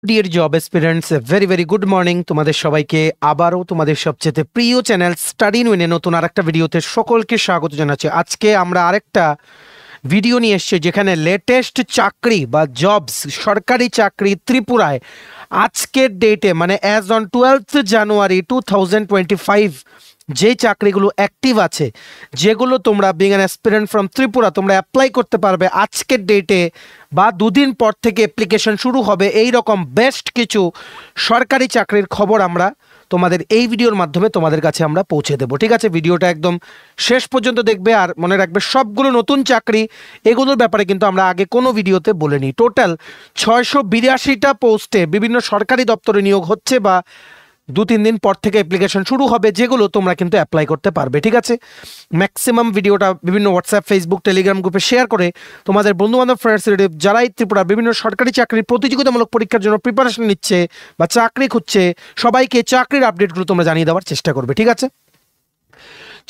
Deer job aspirants, very very good morning তোমাদের সবাইকে। আবারও তোমাদের সবচেয়ে প্রিয় চ্যানেল স্টাডি ইন উইনে নতুন আরেকটা ভিডিওতে সকলকে স্বাগত জানাচ্ছি। আজকে আমরা আরেকটা ভিডিও নিয়ে এসেছি যেখানে লেটেস্ট চাকরি বা জবস, সরকারি চাকরি ত্রিপুরায় আজকের ডেটে মানে অ্যাজ অন 12th জানুয়ারি 2025 যে চাকরিগুলো অ্যাক্টিভ আছে, যেগুলো তোমরা being an aspirant from Tripura তোমরা অ্যাপ্লাই করতে পারবে আজকের ডেটে বা দুদিন পর থেকে অ্যাপ্লিকেশন শুরু হবে, এই রকম বেস্ট কিছু সরকারি চাকরির খবর আমরা তোমাদের এই ভিডিওর মাধ্যমে তোমাদের কাছে আমরা পৌঁছে দেবো। ঠিক আছে, ভিডিওটা একদম শেষ পর্যন্ত দেখবে আর মনে রাখবে সবগুলো নতুন চাকরি, এগুলোর ব্যাপারে কিন্তু আমরা আগে কোনো ভিডিওতে বলিনি। টোটাল 682টা পোস্টে বিভিন্ন সরকারি দপ্তরে নিয়োগ হচ্ছে বা 2-3 দিন পর থেকে অ্যাপ্লিকেশন শুরু হবে, যেগুলো তোমরা কিন্তু অ্যাপ্লাই করতে পারবে। ঠিক আছে, ম্যাক্সিমাম ভিডিওটা বিভিন্ন হোয়াটসঅ্যাপ, ফেসবুক, টেলিগ্রাম গ্রুপে শেয়ার করে তোমাদের বন্ধুবান্ধব, ফ্রেন্ডস, রিলেটিভ যারাই ত্রিপুরা বিভিন্ন সরকারি চাকরির প্রতিযোগিতামূলক পরীক্ষার জন্য প্রিপারেশন নিচ্ছে বা চাকরি খুঁজছে, সবাইকে চাকরির আপডেটগুলো তোমরা জানিয়ে দেওয়ার চেষ্টা করবে। ঠিক আছে,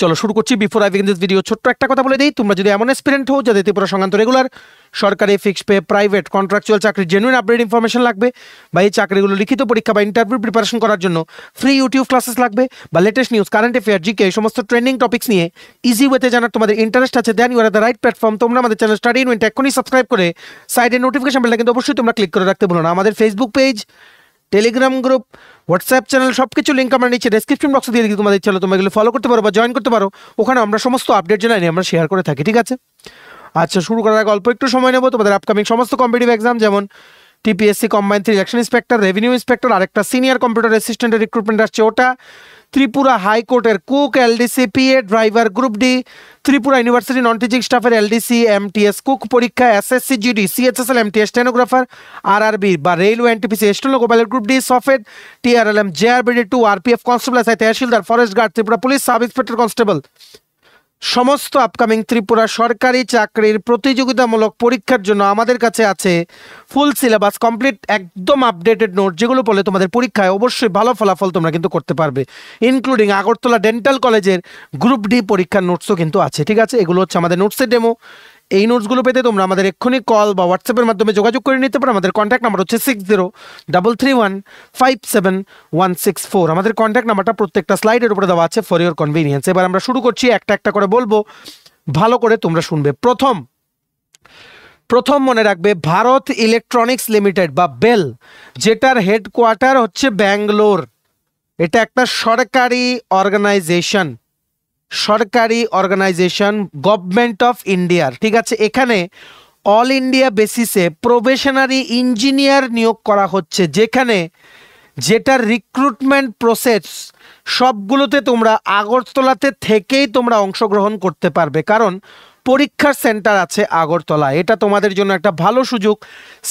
চলো শুরু করছি। Before I begin this video ছোট্ট একটা কথা বলে দিই, তোমরা যদি এমন অ্যাসপিরেন্ট হও যাদের ত্রিপুরা সংক্রান্ত রেগুলার সরকারি, ফিক্সড পে, প্রাইভেট, কন্ট্রাকচুয়াল চাকরির জেনুইন আপডেট ইনফরমেশন লাগবে বা এই চাকরিগুলো লিখিত পরীক্ষা বা ইন্টারভিউ প্রিপারেশন করার জন্য ফ্রি ইউটিউব ক্লাসেস লাগবে বা latest news, current affair, GK, এই সমস্ত ট্রেন্ডিং টপিক্স নিয়ে ইজি ওয়েতে জানার তোমাদের ইন্টারেস্ট আছে, then you are the right platform. তোমরা আমাদের চ্যানেল স্টাডি ইন উইন এখনই সাবস্ক্রাইব করে সাইডের নোটিফিকেশন বেলটা কিন্তু অবশ্যই তোমরা ক্লিক করে রাখতে ভুলো না। আমাদের Facebook page, Telegram group, WhatsApp channel সব কিছু লিঙ্ক আমরা নিচে ডেসক্রিপশন বক্সে দিয়ে দিই, তোমাদের ইচ্ছা হলে তোমরা এগুলো ফলো করতে পারো বা জয়েন করতে পারো, ওখানে আমরা সমস্ত আপডেট জানাই আমরা শেয়ার করে থাকি। ঠিক আছে, আচ্ছা শুরু করার আগে অল্প একটু সময় নেব। তোমাদের আপকামিং সমস্ত কম্পিটিটিভ এক্সাম যেমন TPSC combine 3 election inspector, revenue inspector, আরেকটা সিনিয়র কম্পিউটার অ্যাসিস্ট্যান্টের রিক্রুটমেন্ট আসছে, ওটা ত্রিপুরা হাইকোর্টের cook, LDC, PA driver, group D, Tripura university non teaching স্টাফের এলডিসি, এমটিএস কুক পরীক্ষা, SSC GD, CHSL, MTS stenographer, RRB বা railway NTPC stenographer pilot, group D সফেদ, TRLM, JRBD 2, RPF constable, SI tehsildar, forest guard, Tripura police sub inspector constable, সমস্ত upcoming Tripura সরকারি চাকরির প্রতিযোগিতামূলক পরীক্ষার জন্য আমাদের কাছে আছে ফুল সিলেবাস, কমপ্লিট একদম আপডেটেড নোট, যেগুলো বলে তোমাদের পরীক্ষায় অবশ্যই ভালো ফলাফল তোমরা কিন্তু করতে পারবে, ইনক্লুডিং আগরতলা ডেন্টাল কলেজের গ্রুপ ডি পরীক্ষার নোটসও কিন্তু আছে। ঠিক আছে, এগুলো হচ্ছে আমাদের নোটসের ডেমো। এই নোটসগুলো পেতে তোমরা আমাদের এক্ষুনি কল বা হোয়াটসঅ্যাপের মাধ্যমে যোগাযোগ করে নিতে পারো। আমাদের কন্ট্যাক্ট নাম্বার হচ্ছে 6033157164। আমাদের কন্ট্যাক্ট নাম্বারটা প্রত্যেকটা স্লাইডের উপরে দেওয়া আছে ফর ইওর কনভিনিয়েন্স। এবার আমরা শুরু করছি, একটা একটা করে বলবো, ভালো করে তোমরা শুনবে। প্রথম মনে রাখবে, ভারত ইলেকট্রনিক্স লিমিটেড বা বেল, যেটার হেডকোয়ার্টার হচ্ছে ব্যাঙ্গালোর, এটা একটা সরকারি অর্গানাইজেশন গভর্নমেন্ট অফ ইন্ডিয়ার। ঠিক আছে, এখানে অল ইন্ডিয়া বেসিসে প্রবেশনারি ইঞ্জিনিয়ার নিয়োগ করা হচ্ছে, যেটার রিক্রুটমেন্ট প্রসেস সবগুলোতে তোমরা আগরতলাতে থেকেই তোমরা অংশগ্রহণ করতে পারবে, কারণ পরীক্ষার সেন্টার আছে আগরতলা। এটা তোমাদের জন্য একটা ভালো সুযোগ,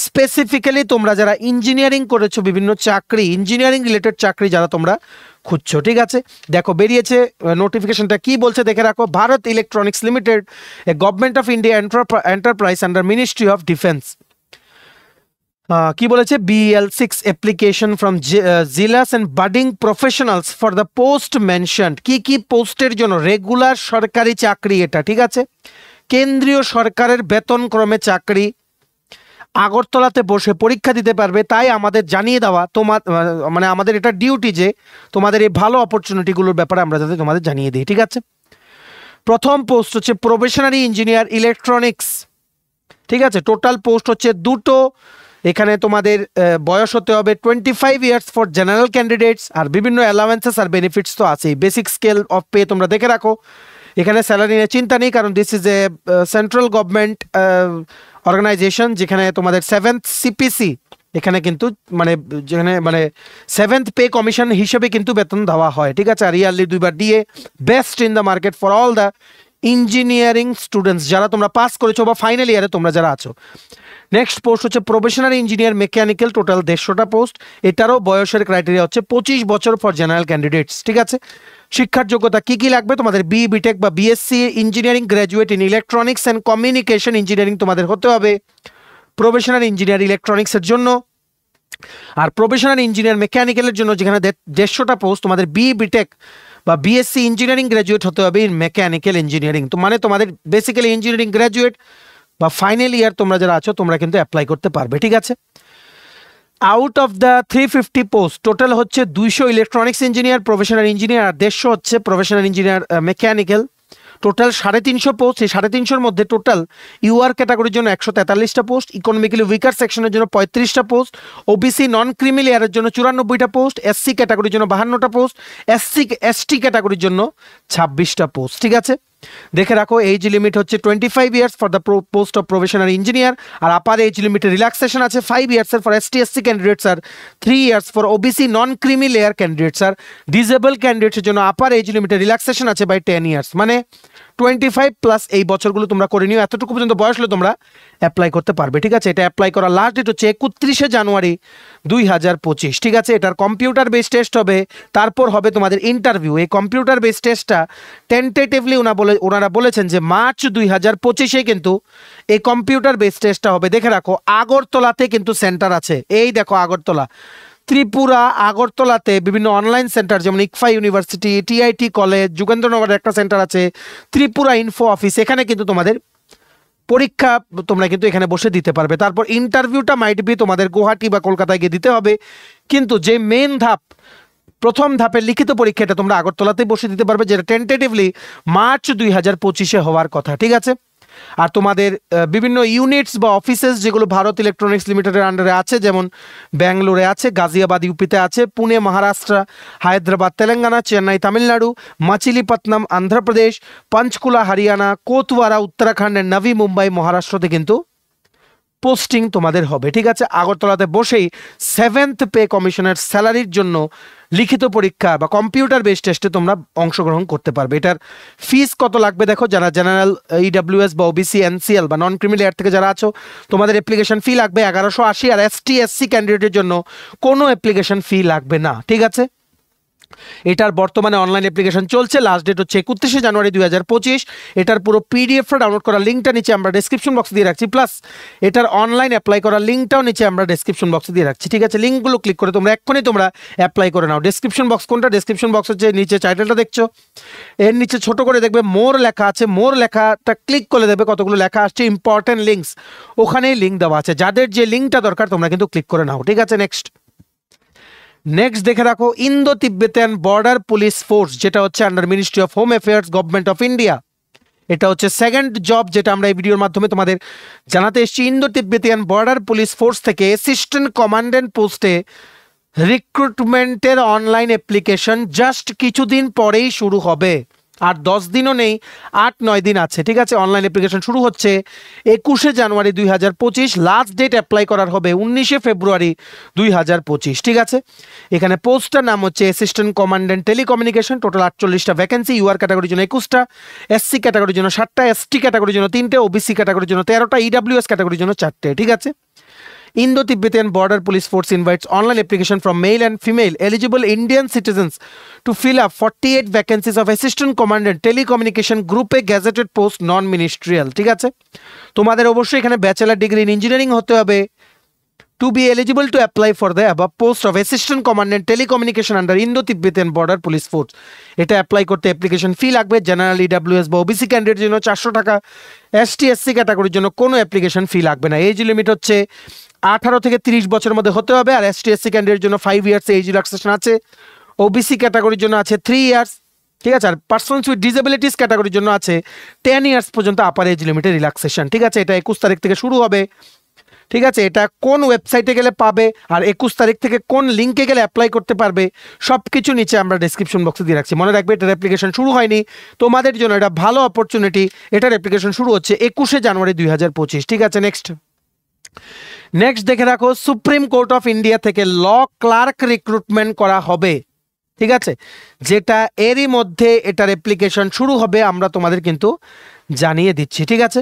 স্পেসিফিক্যালি তোমরা যারা ইঞ্জিনিয়ারিং করেছো, বিভিন্ন চাকরি, ইঞ্জিনিয়ারিং রিলেটেড চাকরি যারা তোমরা খুঁজছো। ঠিক আছে, দেখো বেরিয়েছে নোটিফিকেশনটা কি বলছে, দেখে রাখো। Bharat electronics limited, a government of India enterprise under ministry of defence. কি বলেছে, BL6 application from jealous and budding professionals for the post mentioned. কি পোস্টের জন্য? রেগুলার সরকারি চাকরি এটা। ঠিক আছে, কেন্দ্রীয় সরকারের বেতন ক্রমে চাকরি, আগরতলাতে বসে পরীক্ষা দিতে পারবে। তাই আমাদের জানিয়ে দেওয়া মানে আমাদের এটা ডিউটি যে তোমাদের এই ভালো অপরচুনিটিগুলোর ব্যাপারে আমরা যাতে তোমাদের জানিয়ে দিই। ঠিক আছে, প্রথম পোস্ট হচ্ছে প্রবেশনারি ইঞ্জিনিয়ার ইলেকট্রনিক্স। ঠিক আছে, টোটাল পোস্ট হচ্ছে 2টো। এখানে তোমাদের বয়স হতে হবে 25 ইয়ার্স ফর জেনারেল ক্যান্ডিডেটস, আর বিভিন্ন অ্যালাওয়েন্সেস আর বেনিফিটস তো আছেই। বেসিক স্কেল অফ পে তোমরা দেখে রাখো। এখানে স্যালারি নিয়ে চিন্তা নেই, কারণ this is a central government organization, যেখানে তোমাদের 7th CPC এখানে কিন্তু যেখানে 7th পে কমিশন হিসেবে কিন্তু বেতন দেওয়া হয়। ঠিক আছে, আর ইয়ারলি 2বার DA, best in the market for all the engineering students যারা তোমরা পাস করেছো বা ফাইনাল ইয়ারে তোমরা যারা আছো। নেক্সট পোস্ট হচ্ছে প্রফেশনারি ইঞ্জিনিয়ার মেকানিক্যাল, টোটাল 150টা পোস্ট। এটারও বয়সের ক্রাইটেরিয়া হচ্ছে 25 বছর ফর জেনারেল ক্যান্ডিডেটস। ঠিক আছে, শিক্ষার যোগ্যতা কি লাগবে? তোমাদের বিটেক বা BSc engineering graduate in electronics and communication engineering তোমাদের হতে হবে প্রফেশনাল ইঞ্জিনিয়ার ইলেকট্রনিক্সের জন্য। আর প্রফেশনাল ইঞ্জিনিয়ার মেকানিক্যালের জন্য যেখানে 150টা পোস্ট, তোমাদের বিটেক বা বিএসসি ইঞ্জিনিয়ারিং গ্র্যাজুয়েট হতে হবে ইন মেকানিক্যাল ইঞ্জিনিয়ারিং। তো মানে তোমাদের বেসিক্যালি ইঞ্জিনিয়ারিং গ্র্যাজুয়েট বা ফাইনাল ইয়ার তোমরা যারা আছো তোমরা কিন্তু অ্যাপ্লাই করতে পারবে। ঠিক আছে, out of the 350 post total হচ্ছে 200 ইলেকট্রনিক্স ইঞ্জিনিয়ার প্রফেশনাল ইঞ্জিনিয়ার আর 150 হচ্ছে professional engineer mechanical. Total 350 post. এই 350-এর মধ্যে টোটাল ইউআর ক্যাটাগরির জন্য 143টা পোস্ট, ইকোনমিক্যালি উইকার সেকশনের জন্য 35টা পোস্ট, ওবিসি নন ক্রিমি লেয়ারের জন্য 94টা পোস্ট, এসসি ক্যাটাগরির জন্য 52টা পোস্ট, এসটি ক্যাটাগরির জন্য 26টা পোস্ট। ঠিক আছে, দেখে রাখো এজ লিমিট হচ্ছে 25 years for the post of professional engineer, আর আপার এজ লিমিটে রিল্যাক্সেশন আছে 5 ইয়ার্সের ফর এসটি এসসি ক্যান্ডিডেটস আর 3 years for OBC non creamy layer candidates আর ডিসেবল ক্যান্ডিডেটসের জন্য আপার এজ লিমিটে রিল্যাক্সেশন আছে বাই 10 ইয়ার্স। মানে 25 প্লাস এই বছরগুলো তোমরা করে নিও, এতটুকু পর্যন্ত বয়স হলে তোমরা অ্যাপ্লাই করতে পারবে। ঠিক আছে, এটা অ্যাপ্লাই করার লাস্ট ডেট হচ্ছে 31শে জানুয়ারি 2025। ঠিক আছে, এটার কম্পিউটার বেস টেস্ট হবে, তারপর হবে তোমাদের ইন্টারভিউ। এই কম্পিউটার বেস টেস্টটা টেন্টেটিভলি ওনারা বলেছেন যে মার্চ 2025-এ কিন্তু এই কম্পিউটার বেস টেস্টটা হবে। দেখে রাখো আগরতলাতে কিন্তু সেন্টার আছে, এই দেখো আগরতলা, ত্রিপুরা আগরতলাতে বিভিন্ন অনলাইন সেন্টার যেমন ইকফা ইউনিভার্সিটি, টিআইটি কলেজ, যুগেন্দ্রনগরের একটা সেন্টার আছে, ত্রিপুরা ইনফো অফিস, এখানে কিন্তু তোমাদের পরীক্ষা তোমরা কিন্তু এখানে বসে দিতে পারবে। তারপর ইন্টারভিউটা মাইট বি তোমাদের গুয়াহাটি বা কলকাতায় গিয়ে দিতে হবে, কিন্তু যে মেন ধাপ প্রথম ধাপের লিখিত পরীক্ষা এটা তোমরা আগরতলাতেই বসে দিতে পারবে, যেটা টেন্টেটিভলি মার্চ 2025-এ হওয়ার কথা। ঠিক আছে, আর তোমাদের বিভিন্ন ইউনিটস বা অফিসেস যেগুলো ভারত ইলেকট্রনিক্স লিমিটেডের আন্ডারে আছে, যেমন ব্যাঙ্গালোরে আছে, গাজিয়াবাদ ইউপিতে আছে, পুনে মহারাষ্ট্র, হায়দ্রাবাদ তেলেঙ্গানা, চেন্নাই তামিলনাড়ু, মাচিলিপত্তনম অন্ধ্রপ্রদেশ, পঞ্চকুলা হরিয়ানা, কোতওয়ারা উত্তরাখণ্ড, নভি মুম্বাই মহারাষ্ট্রতে কিন্তু পোস্টিং তোমাদের হবে। ঠিক আছে, আগরতলাতে বসেই 7th পে কমিশনের স্যালারির জন্য লিখিত পরীক্ষা বা কম্পিউটার বেস টেস্টে তোমরা অংশগ্রহণ করতে পারবে। এটার ফিস কত লাগবে দেখো, যারা জেনারেল ইডব্লিউএস বা ওবিসি এনসিএল বা নন ক্রিমি লেয়ার থেকে যারা আছো তোমাদের অ্যাপ্লিকেশন ফি লাগবে 1180, আর এসটি এসসি ক্যান্ডিডেটের জন্য কোনো অ্যাপ্লিকেশন ফি লাগবে না। ঠিক আছে, এটার বর্তমানে অনলাইন অ্যাপ্লিকেশন চলছে, লাস্ট ডেট হচ্ছে 31শে জানুয়ারি 2025। এটার পুরো পিডিএফটা ডাউনলোড করার লিঙ্কটা নিচে আমরা ডেসক্রিপশন বক্সে দিয়ে রাখছি, প্লাস এটার অনলাইন অ্যাপ্লাই করার লিঙ্কটাও নিচে আমরা ডেসক্রিপশন বক্সে দিয়ে রাখছি। ঠিক আছে, লিঙ্কগুলো ক্লিক করে তোমরা এক্ষুনি তোমরা অ্যাপ্লাই করে নাও। ডেসক্রিপশন বক্স কোনটা? ডেসক্রিপশন বক্স হচ্ছে নিচে টাইটেলটা দেখছো, এর নিচে ছোট করে দেখবে মোর লেখা আছে, মোর লেখাটা ক্লিক করে দেবে, কতগুলো লেখা আসছে ইম্পর্টেন্ট লিঙ্কস, ওখানেই লিঙ্ক দেওয়া আছে, যাদের যে লিঙ্কটা দরকার তোমরা কিন্তু ক্লিক করে নাও। ঠিক আছে, নেক্সট দেখে রাখো Indo Tibetan border police force, যেটা হচ্ছে under ministry of home affairs, government of India. এটা হচ্ছে সেকেন্ড জব যেটা আমরা এই ভিডিওর মাধ্যমে তোমাদের জানাতে এসেছি। Indo Tibetan border police force থেকে অ্যাসিস্ট্যান্ট কমান্ড্যান্ট পোস্টে রিক্রুটমেন্টের অনলাইন অ্যাপ্লিকেশন জাস্ট কিছুদিন পরেই শুরু হবে, আর 10 দিনও নেই, 8-9 দিন আছে। ঠিক আছে, অনলাইন অ্যাপ্লিকেশন শুরু হচ্ছে 21শে জানুয়ারি 2025, লাস্ট ডেট অ্যাপ্লাই করার হবে 19শে ফেব্রুয়ারি 2025। ঠিক আছে, এখানে পোস্টটার নাম হচ্ছে অ্যাসিস্ট্যান্ট কমান্ড্যান্ট টেলিকমিউনিকেশন। টোটাল 48টা ভ্যাকেন্সি, ইউআর ক্যাটাগরির জন্য 21টা, এসসি ক্যাটাগরির জন্য 7টা, এসটি ক্যাটাগরির জন্য 3টে, ওবিসি ক্যাটাগরির জন্য 13টা, ইডব্লিউএস ক্যাটাগরির জন্য 4টে। ঠিক আছে, Indo-Tibetan Border Police Force invites online application from male and female eligible Indian citizens to fill up 48 vacancies of Assistant Commandant Telecommunication Group A gazetted post non-ministerial। ঠিক আছে, তোমাদের অবশ্যই এখানে ব্যাচেলার ডিগ্রি ইন ইঞ্জিনিয়ারিং হতে হবে to be eligible to apply for the above post of Assistant Commandant Telecommunication under Indo-Tibetan Border Police Force। এটা apply করতে application fee লাগবে। জেনারেল ইডব্লিউএস বা ওবিসি ক্যান্ডিডেটের জন্য 400 টাকা, এসটি এসসি ক্যাটাগরির জন্য কোনো অ্যাপ্লিকেশন ফি লাগবে না। এজ লিমিট হচ্ছে 18 থেকে 30 বছরের মধ্যে হতে হবে, আর এসটি এসসি ক্যান্ডিডেটের জন্য 5 ইয়ার্স এজ রিল্যাক্সেশন আছে, ওবিসি ক্যাটাগরির জন্য আছে 3 ইয়ার্স। ঠিক আছে, আর পার্সনস উইথ ডিসেবিলিটিস ক্যাটাগরির জন্য আছে 10 ইয়ার্স পর্যন্ত আপার এজ লিমিটের রিল্যাক্সেশন। ঠিক আছে, এটা 21 তারিখ থেকে শুরু হবে। ঠিক আছে, এটা কোন ওয়েবসাইটে গেলে পাবে আর 21 তারিখ থেকে কোন লিঙ্কে গেলে অ্যাপ্লাই করতে পারবে সব কিছু নিচে আমরা ডেসক্রিপশন বক্সে দিয়ে রাখছি। মনে রাখবে এটার অ্যাপ্লিকেশন শুরু হয়নি, তোমাদের জন্য এটা ভালো অপরচুনিটি। এটার অ্যাপ্লিকেশন শুরু হচ্ছে 21শে জানুয়ারি 2025। ঠিক আছে, নেক্সট দেখে রাখো সুপ্রিম কোর্ট অফ ইন্ডিয়া থেকে ল ক্লার্ক রিক্রুটমেন্ট করা হবে। ঠিক আছে, যেটা এরই মধ্যে এটার অ্যাপ্লিকেশন শুরু হবে, আমরা তোমাদের কিন্তু জানিয়ে দিচ্ছি। ঠিক আছে,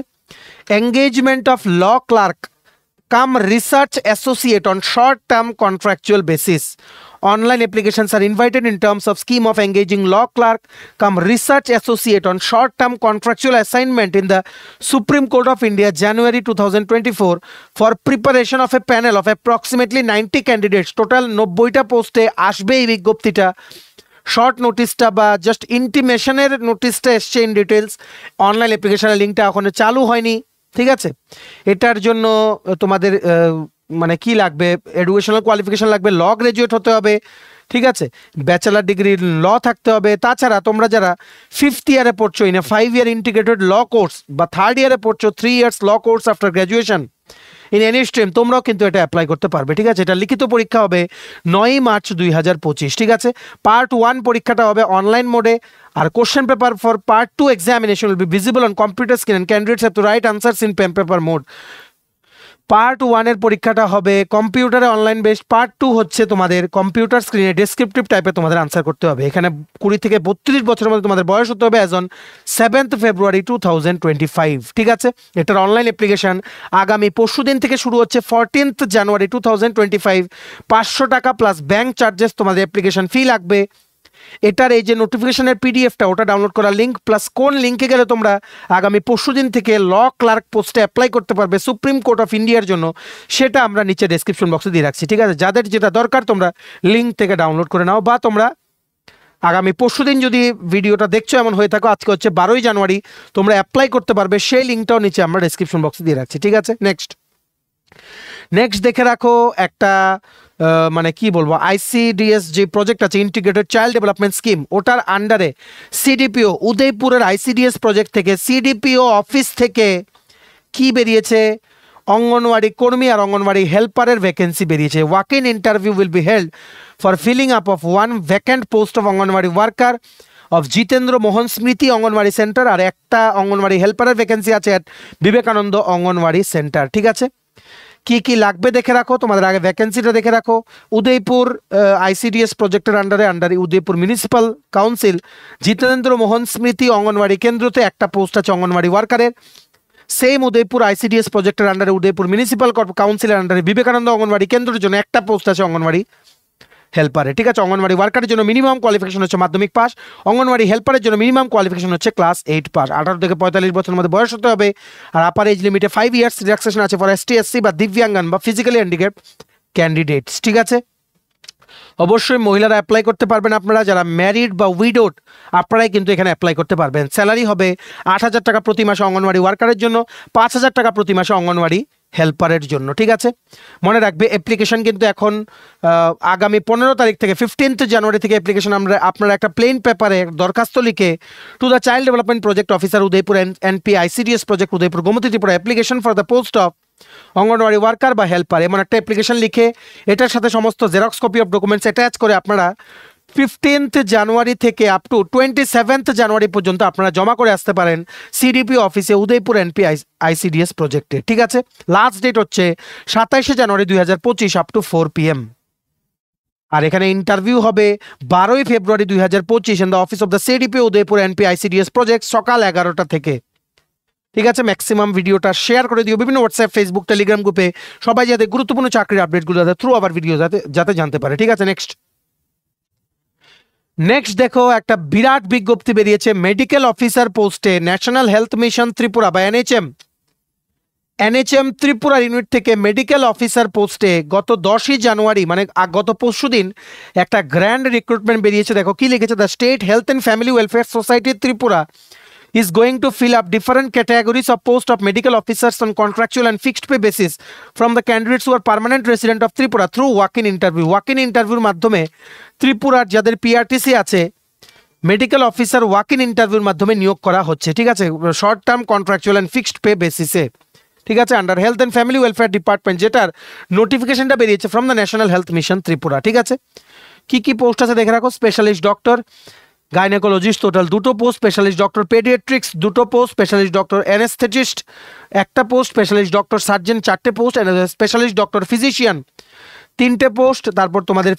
engagement of law clerk come research associate on short-term contractual basis. Online applications are invited in terms of scheme of engaging law clerk come research associate on short-term contractual assignment in the Supreme Court of India January 2024 for preparation of a panel of approximately 90 candidates. Total 90টা পোস্টে আসবে এই বিজ্ঞপ্তিটা। Short নোটিশটা বা just ইন্টিমেশনের নোটিশটা এসছে in details. Online অ্যাপ্লিকেশনের লিঙ্কটা এখনো চালু হয়নি। ঠিক আছে, এটার জন্য তোমাদের মানে কি লাগবে, এডুকেশনাল কোয়ালিফিকেশন লাগবে, ল গ্রাজুয়েট হতে হবে, ঠিক আছে, ব্যাচেলার ডিগ্রি ল থাকতে হবে। তাছাড়া তোমরা যারা 5th ইয়ারে পড়ছো in a 5 year integrated law course বা 3rd ইয়ারে পড়ছো 3 years law course after graduation in any stream, তোমরাও কিন্তু এটা অ্যাপ্লাই করতে পারবে, ঠিক আছে। এটা লিখিত পরীক্ষা হবে 9ই মার্চ 2025, ঠিক আছে। পার্ট 1 পরীক্ষাটা হবে অনলাইন মোডে, আর question paper for part 2 examination will be visible on computer screen and candidates have to write answers in pen paper mode. Part 1 এর পরীক্ষাটা হবে কম্পিউটারে অনলাইন বেসড, পার্ট 2 হচ্ছে তোমাদের কম্পিউটার স্ক্রিনে ডেসক্রিপটিভ টাইপে তোমাদের আনসার করতে হবে। এখানে 20 থেকে 32 বছরের মধ্যে তোমাদের বয়স হতে হবে অ্যাজ অন 7th ফেব্রুয়ারি 2025, ঠিক আছে। এটার অনলাইন অ্যাপ্লিকেশন আগামী পরশুদিন থেকে শুরু হচ্ছে 14th জানুয়ারি 2025। 500 টাকা প্লাস ব্যাংক চার্জেস তোমাদের অ্যাপ্লিকেশন ফি লাগবে। এটার এই যে নোটিফিকেশনের পিডিএফটা ওটা ডাউনলোড করার লিঙ্ক প্লাস কোন লিঙ্কে গেলে তোমরা আগামী পরশুদিন থেকে ল ক্লার্ক পোস্টে অ্যাপ্লাই করতে পারবে সুপ্রিম কোর্ট অফ ইন্ডিয়ার জন্য, সেটা আমরা নিচে ডেসক্রিপশন বক্সে দিয়ে রাখছি, ঠিক আছে। যাদের যেটা দরকার তোমরা লিঙ্ক থেকে ডাউনলোড করে নাও, বা তোমরা আগামী পরশুদিন যদি ভিডিওটা দেখছো এমন হয়ে থাকো, আজকে হচ্ছে 12ই জানুয়ারি, তোমরা অ্যাপ্লাই করতে পারবে, সেই লিঙ্কটাও নিচে আমরা ডেসক্রিপশন বক্সে দিয়ে রাখছি, ঠিক আছে। নেক্সট দেখে রাখো একটা মানে কি বলবো, আইসিডিএস যে প্রজেক্ট আছে ইন্টিগ্রেটেড চাইল্ড ডেভেলপমেন্ট স্কিম, ওটার আন্ডারে সিডিপিও উদয়পুরের আইসিডিএস প্রজেক্ট থেকে সিডিপিও অফিস থেকে কি বেরিয়েছে, অঙ্গনওয়াড়ি কর্মী আর অঙ্গনওয়াড়ি হেল্পারের ভ্যাকেন্সি বেরিয়েছে। Walk in interview will be held for filling up of 1 vacant post of anganwadi worker of Jitendra Mohan Smriti anganwadi centre, আর একটা অঙ্গনওয়াড়ি হেল্পারের ভ্যাকেন্সি আছে at বিবেকানন্দ অঙ্গনওয়াড়ি সেন্টার, ঠিক আছে। কি কি লাগবে দেখে রাখো, তোমাদের আগে ভ্যাকেন্সিটা দেখে রাখো। উদয়পুর আইসিডিএস প্রজেক্টের আন্ডারে উদয়পুর মিউনিসিপ্যাল কাউন্সিল জিতেন্দ্র মোহন স্মৃতি অঙ্গনওয়াড়ি কেন্দ্রতে একটা পোস্ট আছে অঙ্গনওয়াড়ি ওয়ার্কারের। সেম উদয়পুর আইসিডিএস প্রজেক্টের আন্ডারে উদয়পুর মিউনিসিপ্যাল কাউন্সিলের আন্ডারে বিবেকানন্দ অঙ্গনওয়াড়ি কেন্দ্রের জন্য একটা পোস্ট আছে অঙ্গনওয়াড়ি হেল্পারে, ঠিক আছে। অঙ্গনওয়াড়ি ওয়ার্কারের জন্য মিনিমাম কোয়ালিফিকেশন হচ্ছে মাধ্যমিক পাস, অঙ্গনওয়াড়ি হেল্পারের জন্য মিনিমাম কোয়ালিফিকেশন হচ্ছে ক্লাস 8 পাস, 18 থেকে 45 বছরের মধ্যে বয়স হতে হবে, আর আপার এজ লিমিটে 5 ইয়ার্স রিল্যাক্সেশন আছে ফর এসটি এসসি বা দিব্যাঙ্গন বা ফিজিক্যালি হ্যান্ডিক্যাপ ক্যান্ডিডেটস, ঠিক আছে। অবশ্যই মহিলারা অ্যাপ্লাই করতে পারবেন, আপনারা যারা ম্যারিড বা উইডোড আপনারাই কিন্তু এখানে অ্যাপ্লাই করতে পারবেন। স্যালারি হবে 8,000 টাকা প্রতি মাসে অঙ্গনওয়াড়ি ওয়ার্কারের জন্য, 5,000 টাকা প্রতি মাসে অঙ্গনওয়াড়ি হেল্পারের জন্য, ঠিক আছে। মনে রাখবে অ্যাপ্লিকেশন কিন্তু এখন আগামী 15 তারিখ থেকে 15th জানুয়ারি থেকে অ্যাপ্লিকেশন আপনারা একটা প্লেন পেপারে দরখাস্ত লিখে to the child development project officer Udaipur NP ICDS project Udaipur Gomati Tripura application for the post of anganwadi worker বা হেল্পার এমন একটা অ্যাপ্লিকেশন লিখে এটার সাথে সমস্ত xerox copy of documents attach করে আপনারা 15th জানুয়ারি থেকে আপ টু 27th জানুয়ারি পর্যন্ত আপনারা জমা করে আসতে পারেন সিডিপি অফিসে উদয়পুর এনপি আইসিডিএস প্রজেক্টে, ঠিক আছে। লাস্ট ডেট হচ্ছে 27শে জানুয়ারি 2025 আপ টু 4 PM। আর এখানে ইন্টারভিউ হবে 12ই February 2025 in the office of the CDP Udaipur NP ICDS project সকাল 11টা থেকে, ঠিক আছে। ম্যাক্সিমাম ভিডিওটা শেয়ার করে দিও বিভিন্ন হোয়াটসঅ্যাপ ফেসবুক টেলিগ্রাম গ্রুপে, সবাই যাতে গুরুত্বপূর্ণ চাকরির আপডেটগুলো যাতে থ্রু আবার ভিডিও যাতে জানতে পারে, ঠিক আছে। নেক্সট দেখো একটা বিরাট বিজ্ঞপ্তি বেরিয়েছে মেডিকেল অফিসার পোস্টে ন্যাশনাল হেলথ মিশন ত্রিপুরা বা এনএচএম ত্রিপুরা ইউনিট থেকে মেডিকেল অফিসার পোস্টে গত 10ই জানুয়ারি মানে গত পরশুদিন একটা গ্র্যান্ড রিক্রুটমেন্ট বেরিয়েছে। দেখো কি লিখেছে, the state health and family welfare society Tripura is going to fill up different categories of post of medical officers on contractual and fixed pay basis from the candidates who are permanent resident of Tripura through walk-in interview. Walk-in interview মাধ্যমে ত্রিপুরার যাদের PRTC আছে medical officer walk-in ইন্টারভিউর মাধ্যমে নিয়োগ করা হচ্ছে, ঠিক আছে, short term contractual and fixed pay বেসিসে, ঠিক আছে, under health and family welfare department, যেটার নোটিফিকেশনটা বেরিয়েছে from the national health mission Tripura, ঠিক আছে। কি কি পোস্ট আছে দেখে রাখো, স্পেশালিস্ট ডক্টর গাইনোকোলজিস্ট টোটাল 2টো পোস্ট, স্পেশালিস্ট ডক্টর পেডিয়াট্রিক্স 2টো পোস্ট, স্পেশালিস্ট ডক্টর অ্যানেস্থেটিস্ট 1টা পোস্ট, স্পেশালিস্ট ডক্টর সার্জন 4টে পোস্ট, স্পেশালিস্ট ডক্টর ফিজিশিয়ান 3টে পোস্ট, তারপর তোমাদের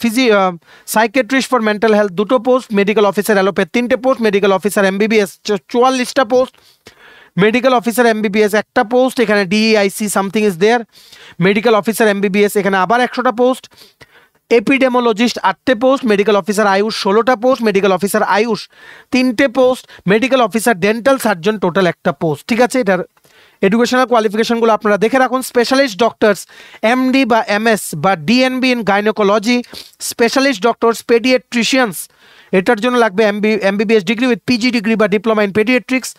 সাইকেট্রিস্ট ফর মেন্টাল হেলথ 2টো পোস্ট, মেডিকেল অফিসার অ্যালোপ্যাথ 3টে পোস্ট, মেডিকেল অফিসার এমবিবিএস 44টা পোস্ট, মেডিকেল অফিসার এমবিবিএস 1টা পোস্ট, এখানে DIC something is there, medical officer MBBS এখানে আবার 100টা পোস্ট, এপিডেমোলজিস্ট 8টে পোস্ট, মেডিকেল অফিসার আয়ুষ 16টা পোস্ট, মেডিকেল অফিসার আয়ুষ 3টে post, medical officer dental surgeon total 1টা পোস্ট, ঠিক আছে। এটার এডুকেশনাল কোয়ালিফিকেশনগুলো আপনারা দেখে রাখুন। স্পেশালিস্ট ডক্টরস এমডি বা এমএস বা DNB in gynaecology, specialist doctors paediatricians এটার জন্য লাগবে MBBS degree with PG degree বা diploma in paediatrics,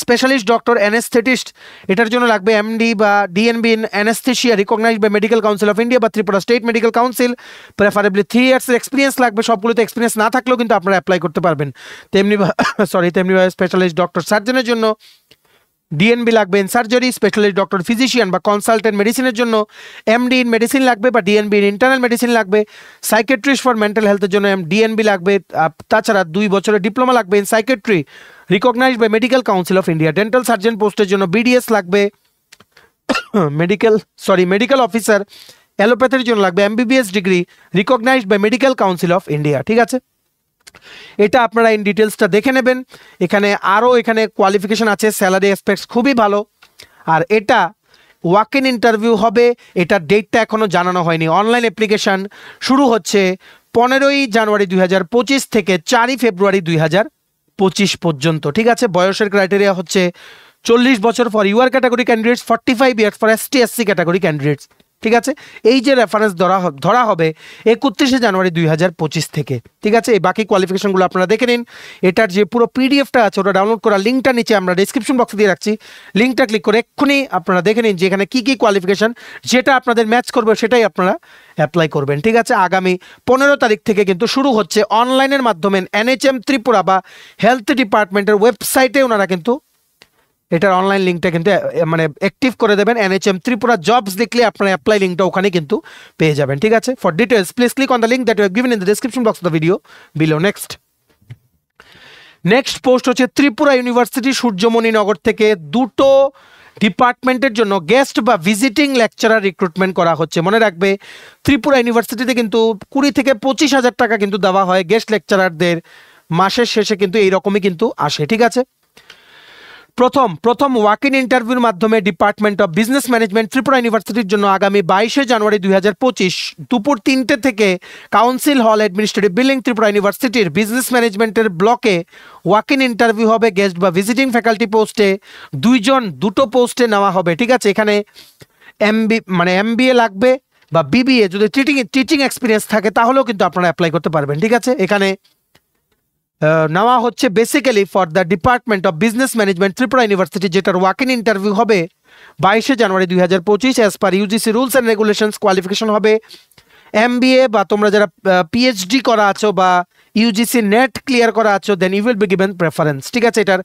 specialist doctor anaesthetist, এটার জন্য লাগবে এমডি বা DNB in anaesthesia recognised by medical council of India বা Tripura state medical council, preferably 3 ইয়ার্সের এক্সপিরিয়েন্স লাগবে। সবগুলোতে এক্সপিরিয়েন্স না থাকলেও কিন্তু আপনারা অ্যাপ্লাই করতে পারবেন। তেমনিভাবে স্পেশালিস্ট ডক্টর সার্জনের জন্য ডিএনবি লাগবে in surgery, specialist doctor physician বা কনসালটেন্ট মেডিসিনের জন্য এমডি ইন মেডিসিন লাগবে বা ডিএনবি ইন ইন্টারনাল মেডিসিন লাগবে। সাইকেট্রিস্ট ফর মেন্টাল হেলথের জন্য ডিএনবি লাগবে। তাছাড়া 2 বছরের ডিপ্লোমা লাগবে in psychiatry recognized by medical council of India. Dental surgeon পোস্টের জন্য বিডিএস লাগবে। মেডিকেল অফিসার অ্যালোপ্যাথির জন্য লাগবে MBBS degree recognized by medical council of India. ঠিক আছে, এটা আপনারা ইন ডিটেলসটা দেখে নেবেন। এখানে কোয়ালিফিকেশন আছে, স্যালারি এক্সপেক্টস খুবই ভালো। আর এটা ওয়াক ইন ইন্টারভিউ হবে, এটার ডেটটা এখনও জানানো হয়নি। অনলাইন অ্যাপ্লিকেশান শুরু হচ্ছে 15ই জানুয়ারি 2025 থেকে 4ই ফেব্রুয়ারি 2025 পর্যন্ত। ঠিক আছে, বয়সের ক্রাইটেরিয়া হচ্ছে 40 বছর for UR category candidates, 45 years for ST SC category candidates. ঠিক আছে, এই যে রেফারেন্স ধরা হবে 31শে জানুয়ারি 2025 থেকে। ঠিক আছে, এই বাকি কোয়ালিফিকেশনগুলো আপনারা দেখে নিন। এটার যে পুরো পিডিএফটা আছে ওটা ডাউনলোড করার লিঙ্কটা নিচে আমরা ডিসক্রিপশন বক্সে দিয়ে রাখছি। লিঙ্কটা ক্লিক করে এক্ষুনি আপনারা দেখে নিন যে এখানে কী কী কোয়ালিফিকেশন, যেটা আপনাদের ম্যাচ করবে সেটাই আপনারা অ্যাপ্লাই করবেন। ঠিক আছে, আগামী 15 তারিখ থেকে কিন্তু শুরু হচ্ছে অনলাইনের মাধ্যমে NHM ত্রিপুরা বা হেলথ ডিপার্টমেন্টের ওয়েবসাইটে ওনারা কিন্তু এটার অনলাইন লিঙ্কটা কিন্তু মানে অ্যাক্টিভ করে দেবেন। NHM ত্রিপুরা জবস লিখলে আপনারা অ্যাপ্লাই লিঙ্কটা ওখানে কিন্তু পেয়ে যাবেন। ঠিক আছে, for details please click on the link that you have given in the description box of the video below. Next post হচ্ছে ত্রিপুরা ইউনিভার্সিটি সূর্যমণিনগর থেকে 2টো ডিপার্টমেন্টের জন্য গেস্ট বা ভিজিটিং লেকচারার রিক্রুটমেন্ট করা হচ্ছে। মনে রাখবে ত্রিপুরা ইউনিভার্সিটিতে কিন্তু 20 থেকে 25,000 টাকা কিন্তু দেওয়া হয় গেস্ট লেকচারারদের, মাসের শেষে কিন্তু এইরকমই কিন্তু আসে। ঠিক আছে, প্রথম ওয়াক ইন ইন্টারভিউর মাধ্যমে department of business management Tripura ইউনিভার্সিটির জন্য আগামী 22শে জানুয়ারি 2025 দুপুর 3টে থেকে council hall administrative building Tripura ইউনিভার্সিটির বিজনেস ম্যানেজমেন্টের ব্লকে ওয়াক ইন ইন্টারভিউ হবে। গেস্ট বা ভিজিটিং ফ্যাকাল্টি পোস্টে 2টো পোস্টে নেওয়া হবে। ঠিক আছে, এখানে MBA লাগবে বা BBA, যদি টিচিং এক্সপিরিয়েন্স থাকে তাহলেও কিন্তু আপনারা অ্যাপ্লাই করতে পারবেন। ঠিক আছে, এখানে নেওয়া হচ্ছে basically for the department of business management Tripura university, যেটার ওয়াক ইন ইন্টারভিউ হবে 22শে জানুয়ারি 2025 as per UGC rules and regulations. Qualification হবে MBA বা তোমরা যারা PhD করা আছো বা UGC নেট ক্লিয়ার করা আছো, then you will be given preference. ঠিক আছে, এটার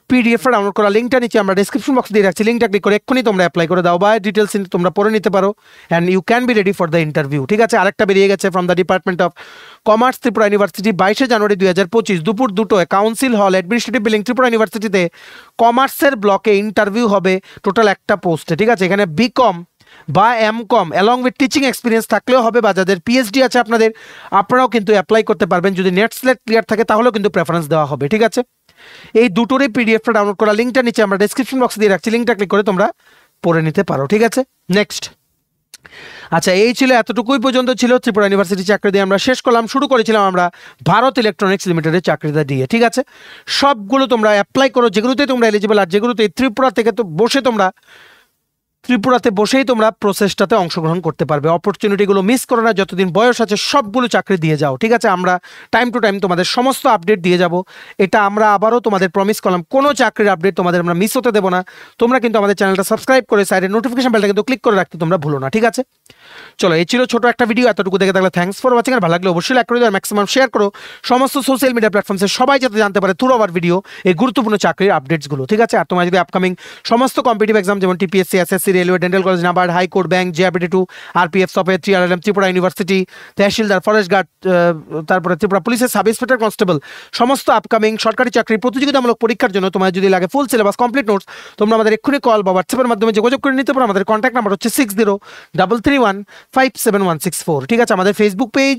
PDF ডাউনলোড করা লিঙ্কটা নিচে আমরা ডিসক্রিপশন বক্সে দিয়ে রাখছি। লিঙ্কটা ক্লিক করে এক্ষুনি তোমরা অ্যাপ্লাই করে দাও বা ডিটেলস তোমরা পড়ে নিতে পারো and you can be ready for the interview. ঠিক আছে, আরেকটা বেরিয়ে গেছে from the department of commerce Tripura university 22শে জানুয়ারি 2025 দুপুর 2টোয় council hall administrative building Tripura ইউনিভার্সিটিতে কমার্সের ব্লকে ইন্টারভিউ হবে টোটাল 1টা পোস্টে। ঠিক আছে, এখানে BCom বা MCom along with teaching experience থাকলেও হবে বা যাদের PhD আছে আপনারাও কিন্তু অ্যাপ্লাই করতে পারবেন। যদি নেট স্লেট ক্লিয়ার থাকে তাহলেও কিন্তু প্রেফারেন্স দেওয়া হবে। ঠিক আছে, এই দুটোরই PDFটা ডাউনলোড করা লিঙ্কটা নিচে আমরা ডেসক্রিপশন বক্সে দিয়ে রাখছি। লিঙ্কটা ক্লিক করে তোমরা পড়ে নিতে পারো। ঠিক আছে, নেক্সট। আচ্ছা, এই ছিল, এতটুকুই পর্যন্ত ছিল ত্রিপুরা ইউনিভার্সিটি চাকরি দিয়ে আমরা শেষ করলাম। শুরু করেছিলাম আমরা ভারত ইলেকট্রনিক্স লিমিটেডের চাকরিটা দিয়ে। ঠিক আছে, সবগুলো তোমরা অ্যাপ্লাই করো, যেগুলোতে তোমরা এলিজিবল, আর যেগুলোতে ত্রিপুরা থেকে তো ত্রিপুরাতে বসেই তোমরা প্রসেসটাতে অংশগ্রহণ করতে পারবে। অপরচুনিটিগুলো মিস করো না, যতদিন বয়স আছে সবগুলো চাকরি দিয়ে যাও। ঠিক আছে, আমরা টাইম টু টাইম তোমাদের সমস্ত আপডেট দিয়ে যাব। এটা আমরা আবারও তোমাদের প্রমিস করলাম, কোনো চাকরির আপডেট তোমাদের আমরা মিস হতে দেবো না। তোমরা কিন্তু আমাদের চ্যানেলটা সাবস্ক্রাইব করে সাইডের নোটিফিকেশন বেলটা কিন্তু ক্লিক করে রাখতে তোমরা ভুলো না। ঠিক আছে, চলো, এই ছিল ছোট একটা ভিডিও। এতটুকু দেখে থাকলে থ্যাঙ্কস ফর ওয়াচিং। আর ভালো লাগলে অবশ্যই লাইক করে দিও আর ম্যাক্সিমাম শেয়ার করো সমস্ত সোশ্যাল মিডিয়া প্ল্যাটফর্মসে, সবাই যাতে জানতে পারে থ্রু আওয়ার ভিডিও এই গুরুত্বপূর্ণ চাকরির আপডেটসগুলো। ঠিক আছে, আর তোমরা যদি আপকামিং সমস্ত কম্পিটিটিভ এক্সাম যেমন TPSC, SSC, railway, dental college, NABARD, high court, bank, JRPT2, RPF, software, TRLM, Tripura university, tehsildar, forest guard, তারপরে ত্রিপুরা পুলিশের সাব ইন্সপেক্টর, কনস্টেবল, সমস্ত আপকামিং সরকারি চাকরির প্রতিযোগিতামূলক পরীক্ষার জন্য তোমার যদি লাগে ফুল সিলেবাস কমপ্লিট নোটস, তোমরা আমাদের এক্ষুনি কল বা হোয়াটসঅ্যাপের মাধ্যমে যোগাযোগ করে নিতে পারো। আমাদের কন্ট্যাক্ট নাম্বার হচ্ছে 6033157164। ঠিক আছে, আমাদের Facebook page,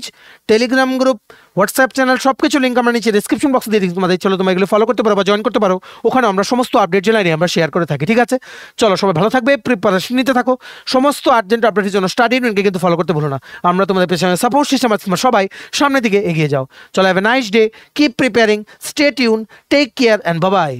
Telegram group, WhatsApp channel সবকিছু লিঙ্ক আমরা নিচে ডিসক্রিপশন বক্সে দিয়ে দিচ্ছি তোমাদের। চলো, তোমরা এগুলো ফলো করতে পারো বা জয়েন করতে পারো, ওখানে আমরা সমস্ত আপডেট জানাই আমরা শেয়ার করে থাকি। ঠিক আছে, চলো, সবাই ভালো থাকবে, প্রিপারেশন নিতে থাকো, সমস্ত আর্জেন্ট আপডেটের জন্য স্টাডি ইউনিয়নকে কিন্তু ফলো করতে ভুলো না। আমরা তোমাদের পেছনে সাপোর্ট সিস্টেম আছে, সবাই সামনের দিকে এগিয়ে যাও। চলো, have a nice day, keep preparing, stay tune, take care and bye by.